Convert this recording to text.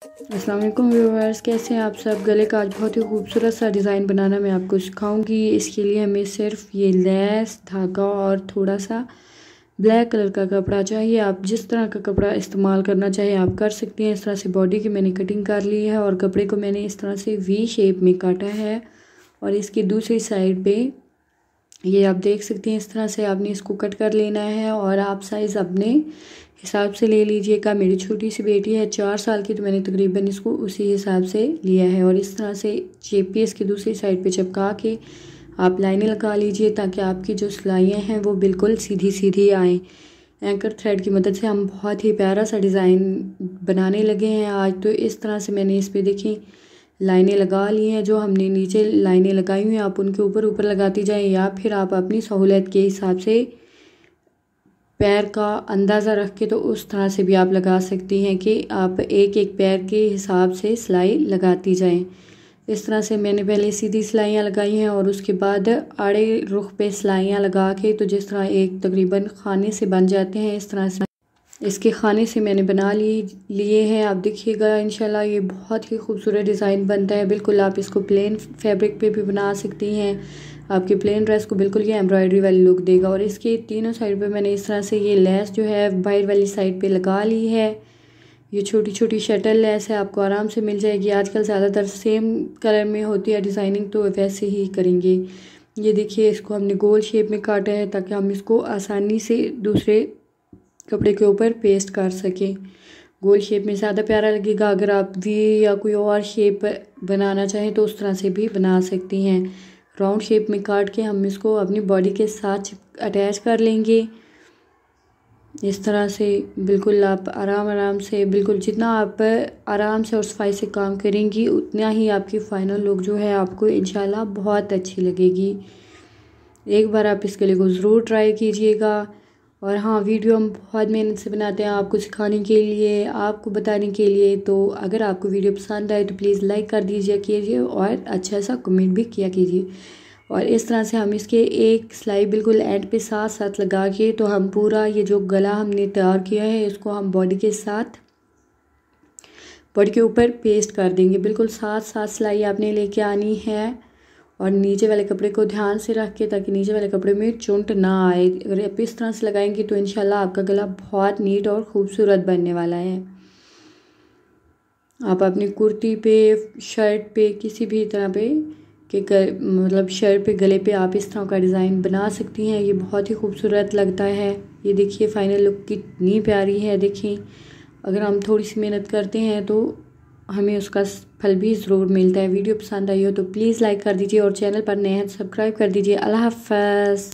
अस्सलाम वालेकुम व्यूअर्स, कैसे हैं आप सब। गले का आज बहुत ही खूबसूरत सा डिज़ाइन बनाना मैं आपको सिखाऊंगी। इसके लिए हमें सिर्फ ये लेस, धागा और थोड़ा सा ब्लैक कलर का कपड़ा चाहिए। आप जिस तरह का कपड़ा इस्तेमाल करना चाहें आप कर सकती हैं। इस तरह से बॉडी की मैंने कटिंग कर ली है और कपड़े को मैंने इस तरह से वी शेप में काटा है। और इसकी दूसरी साइड पे ये आप देख सकते हैं, इस तरह से आपने इसको कट कर लेना है। और आप साइज़ अपने हिसाब से ले लीजिएगा। मेरी छोटी सी बेटी है 4 साल की, तो मैंने तकरीबन इसको उसी हिसाब से लिया है। और इस तरह से चेपी इसकी दूसरी साइड पे चिपका के आप लाइनें लगा लीजिए ताकि आपकी जो सिलाइयाँ हैं वो बिल्कुल सीधी सीधी आएँ। एंकर थ्रेड की मदद से हम बहुत ही प्यारा सा डिज़ाइन बनाने लगे हैं आज। तो इस तरह से मैंने इस पर देखें लाइनें लगा ली हैं। जो हमने नीचे लाइनें लगाई हुई हैं आप उनके ऊपर ऊपर लगाती जाएं, या फिर आप अपनी सहूलियत के हिसाब से पैर का अंदाज़ा रख के तो उस तरह से भी आप लगा सकती हैं कि आप एक एक पैर के हिसाब से सिलाई लगाती जाएं। इस तरह से मैंने पहले सीधी सिलाइयाँ लगाई हैं और उसके बाद आड़े रुख पे सिलाइयाँ लगा के, तो जिस तरह एक तकरीबन खाने से बन जाते हैं इस तरह से इसके खाने से मैंने बना लिए हैं। आप देखिएगा इंशाल्लाह ये बहुत ही खूबसूरत डिज़ाइन बनता है। बिल्कुल आप इसको प्लेन फैब्रिक पे भी बना सकती हैं। आपके प्लेन ड्रेस को बिल्कुल ये एम्ब्रॉयडरी वाली लुक देगा। और इसके तीनों साइड पे मैंने इस तरह से ये लेस जो है वाइट वाली साइड पे लगा ली है। ये छोटी छोटी शटल लेस है, आपको आराम से मिल जाएगी। आजकल ज़्यादातर सेम कलर में होती है डिज़ाइनिंग, तो वैसे ही करेंगे। ये देखिए इसको हमने गोल शेप में काटा है ताकि हम इसको आसानी से दूसरे कपड़े के ऊपर पेस्ट कर सकें। गोल शेप में ज़्यादा प्यारा लगेगा। अगर आप वी या कोई और शेप बनाना चाहें तो उस तरह से भी बना सकती हैं। राउंड शेप में काट के हम इसको अपनी बॉडी के साथ अटैच कर लेंगे। इस तरह से बिल्कुल आप आराम से, बिल्कुल जितना आप आराम से और सफाई से काम करेंगी उतना ही आपकी फ़ाइनल लुक जो है आपको इंशाल्लाह बहुत अच्छी लगेगी। एक बार आप इस गले को ज़रूर ट्राई कीजिएगा। और हाँ, वीडियो हम बहुत मेहनत से बनाते हैं आपको सिखाने के लिए, आपको बताने के लिए। तो अगर आपको वीडियो पसंद आए तो प्लीज़ लाइक कर दीजिए कीजिए और अच्छा सा कमेंट भी किया कीजिए। और इस तरह से हम इसके एक सिलाई बिल्कुल एंड पे साथ साथ लगा के, तो हम पूरा ये जो गला हमने तैयार किया है इसको हम बॉडी के साथ बॉडी के ऊपर पेस्ट कर देंगे। बिल्कुल साथ साथ सिलाई आपने लेके आनी है और नीचे वाले कपड़े को ध्यान से रख के, ताकि नीचे वाले कपड़े में चुंट ना आए। अगर आप इस तरह से लगाएंगे तो इंशाल्लाह आपका गला बहुत नीट और ख़ूबसूरत बनने वाला है। आप अपनी कुर्ती पे, शर्ट पे, किसी भी तरह पे मतलब शर्ट पे, गले पे आप इस तरह का डिज़ाइन बना सकती हैं। ये बहुत ही खूबसूरत लगता है। ये देखिए फ़ाइनल लुक कितनी प्यारी है। देखिए अगर हम थोड़ी सी मेहनत करते हैं तो हमें उसका फल भी ज़रूर मिलता है। वीडियो पसंद आई हो तो प्लीज़ लाइक कर दीजिए और चैनल पर नए हैं तो सब्सक्राइब कर दीजिए। अल्लाह हाफ़िज़।